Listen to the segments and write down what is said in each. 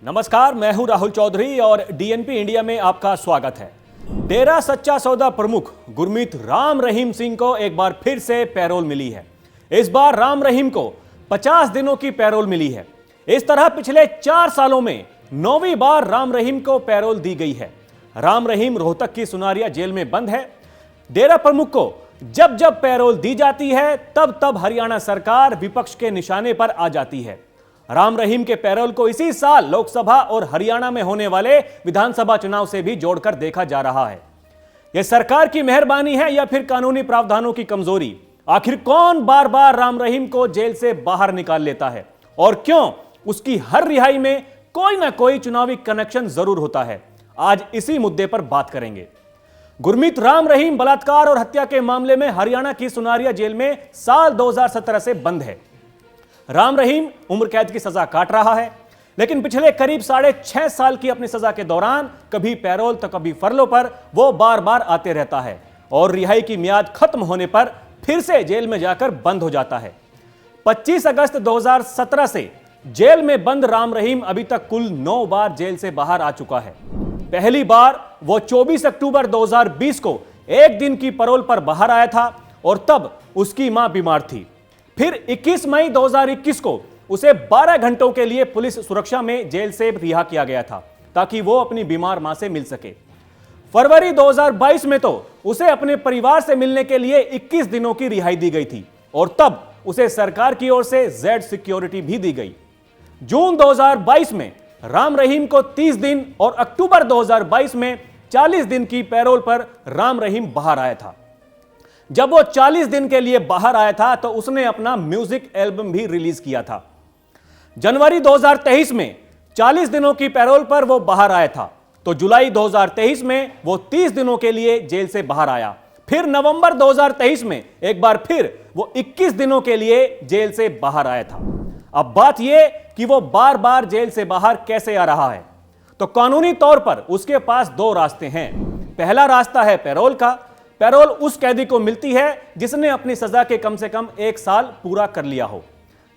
नमस्कार, मैं हूं राहुल चौधरी और डीएनपी इंडिया में आपका स्वागत है। डेरा सच्चा सौदा प्रमुख गुरमीत राम रहीम सिंह को एक बार फिर से पैरोल मिली है। इस बार राम रहीम को 50 दिनों की पैरोल मिली है। इस तरह पिछले 4 सालों में 9वीं बार राम रहीम को पैरोल दी गई है। राम रहीम रोहतक की सुनारिया जेल में बंद है। डेरा प्रमुख को जब जब पैरोल दी जाती है तब तब हरियाणा सरकार विपक्ष के निशाने पर आ जाती है। राम रहीम के पैरोल को इसी साल लोकसभा और हरियाणा में होने वाले विधानसभा चुनाव से भी जोड़कर देखा जा रहा है। यह सरकार की मेहरबानी है या फिर कानूनी प्रावधानों की कमजोरी? आखिर कौन बार बार राम रहीम को जेल से बाहर निकाल लेता है और क्यों उसकी हर रिहाई में कोई ना कोई चुनावी कनेक्शन जरूर होता है? आज इसी मुद्दे पर बात करेंगे। गुरमीत राम रहीम बलात्कार और हत्या के मामले में हरियाणा की सुनारिया जेल में साल 2017 से बंद है। राम रहीम उम्र कैद की सजा काट रहा है, लेकिन पिछले करीब 6.5 साल की अपनी सजा के दौरान कभी पैरोल तो कभी फरलों पर वो बार बार आते रहता है और रिहाई की मियाद खत्म होने पर फिर से जेल में जाकर बंद हो जाता है। 25 अगस्त 2017 से जेल में बंद राम रहीम अभी तक कुल 9 बार जेल से बाहर आ चुका है। पहली बार वो 24 अक्टूबर 2020 को एक दिन की पैरोल पर बाहर आया था और तब उसकी मां बीमार थी। फिर 21 मई 2021 को उसे 12 घंटों के लिए पुलिस सुरक्षा में जेल से रिहा किया गया था ताकि वो अपनी बीमार मां से मिल सके। फरवरी 2022 में तो उसे अपने परिवार से मिलने के लिए 21 दिनों की रिहाई दी गई थी और तब उसे सरकार की ओर से जेड सिक्योरिटी भी दी गई। जून 2022 में राम रहीम को 30 दिन और अक्टूबर 2022 में 40 दिन की पैरोल पर राम रहीम बाहर आया था। जब वो 40 दिन के लिए बाहर आया था तो उसने अपना म्यूजिक एल्बम भी रिलीज किया था। जनवरी 2023 में 40 दिनों की पैरोल पर वो बाहर आया था तो जुलाई 2023 में वो 30 दिनों के लिए जेल से बाहर आया। फिर नवंबर 2023 में एक बार फिर वो 21 दिनों के लिए जेल से बाहर आया था। अब बात यह कि वो बार बार जेल से बाहर कैसे आ रहा है, तो कानूनी तौर पर उसके पास 2 रास्ते हैं। पहला रास्ता है पैरोल का। पैरोल उस कैदी को मिलती है जिसने अपनी सजा के कम से कम 1 साल पूरा कर लिया हो।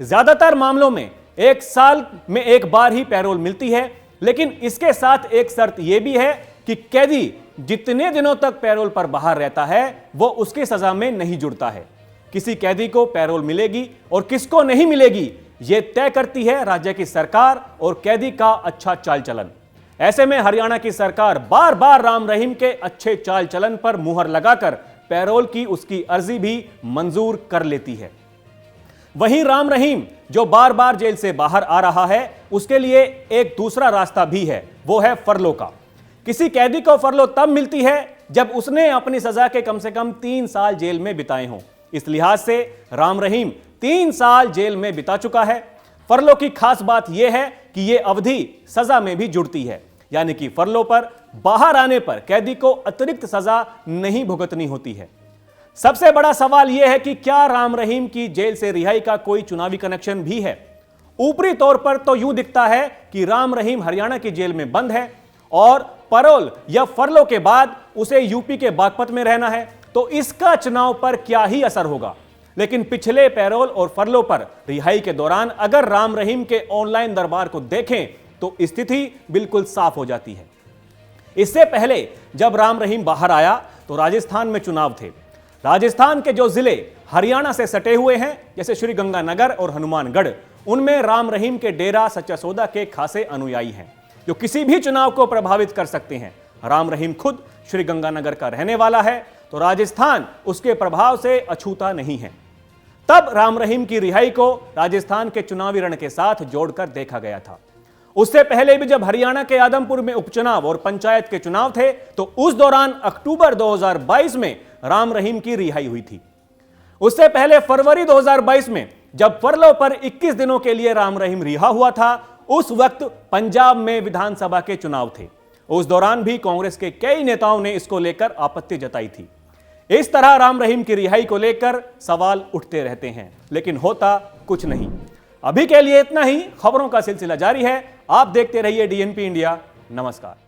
ज्यादातर मामलों में 1 साल में एक बार ही पैरोल मिलती है, लेकिन इसके साथ एक शर्त यह भी है कि कैदी जितने दिनों तक पैरोल पर बाहर रहता है वो उसकी सजा में नहीं जुड़ता है। किसी कैदी को पैरोल मिलेगी और किसको नहीं मिलेगी यह तय करती है राज्य की सरकार और कैदी का अच्छा चाल चलन। ऐसे में हरियाणा की सरकार बार बार राम रहीम के अच्छे चाल चलन पर मुहर लगाकर पैरोल की उसकी अर्जी भी मंजूर कर लेती है। वहीं राम रहीम जो बार बार जेल से बाहर आ रहा है उसके लिए एक दूसरा रास्ता भी है, वो है फरलो का। किसी कैदी को फरलो तब मिलती है जब उसने अपनी सजा के कम से कम 3 साल जेल में बिताए हों। इस लिहाज से राम रहीम 3 साल जेल में बिता चुका है। फरलो की खास बात यह है कि यह अवधि सजा में भी जुड़ती है, यानी कि फरलो पर बाहर आने पर कैदी को अतिरिक्त सजा नहीं भुगतनी होती है। सबसे बड़ा सवाल यह है कि क्या राम रहीम की जेल से रिहाई का कोई चुनावी कनेक्शन भी है? ऊपरी तौर पर तो यूं दिखता है कि राम रहीम हरियाणा की जेल में बंद है और पैरोल या फरलो के बाद उसे यूपी के बागपत में रहना है, तो इसका चुनाव पर क्या ही असर होगा। लेकिन पिछले पैरोल और फरलो पर रिहाई के दौरान अगर राम रहीम के ऑनलाइन दरबार को देखें तो स्थिति बिल्कुल साफ हो जाती है। इससे पहले जब राम रहीम बाहर आया तो राजस्थान में चुनाव थे। राजस्थान के जो जिले हरियाणा से सटे हुए हैं जैसे श्रीगंगानगर और हनुमानगढ़, उनमें राम रहीम के डेरा सच्चा सौदा के खासे अनुयायी हैं जो किसी भी चुनाव को प्रभावित कर सकते हैं। राम रहीम खुद श्रीगंगानगर का रहने वाला है तो राजस्थान उसके प्रभाव से अछूता नहीं है। तब राम रहीम की रिहाई को राजस्थान के चुनावी रण के साथ जोड़कर देखा गया था। उससे पहले भी जब हरियाणा के आदमपुर में उपचुनाव और पंचायत के चुनाव थे तो उस दौरान अक्टूबर 2022 में राम रहीम की रिहाई हुई थी। उससे पहले फरवरी 2022 में जब फरलो पर 21 दिनों के लिए राम रहीम रिहा हुआ था, उस वक्त पंजाब में विधानसभा के चुनाव थे। उस दौरान भी कांग्रेस के कई नेताओं ने इसको लेकर आपत्ति जताई थी। इस तरह राम रहीम की रिहाई को लेकर सवाल उठते रहते हैं, लेकिन होता कुछ नहीं। अभी के लिए इतना ही। खबरों का सिलसिला जारी है। आप देखते रहिए डीएनपी इंडिया। नमस्कार।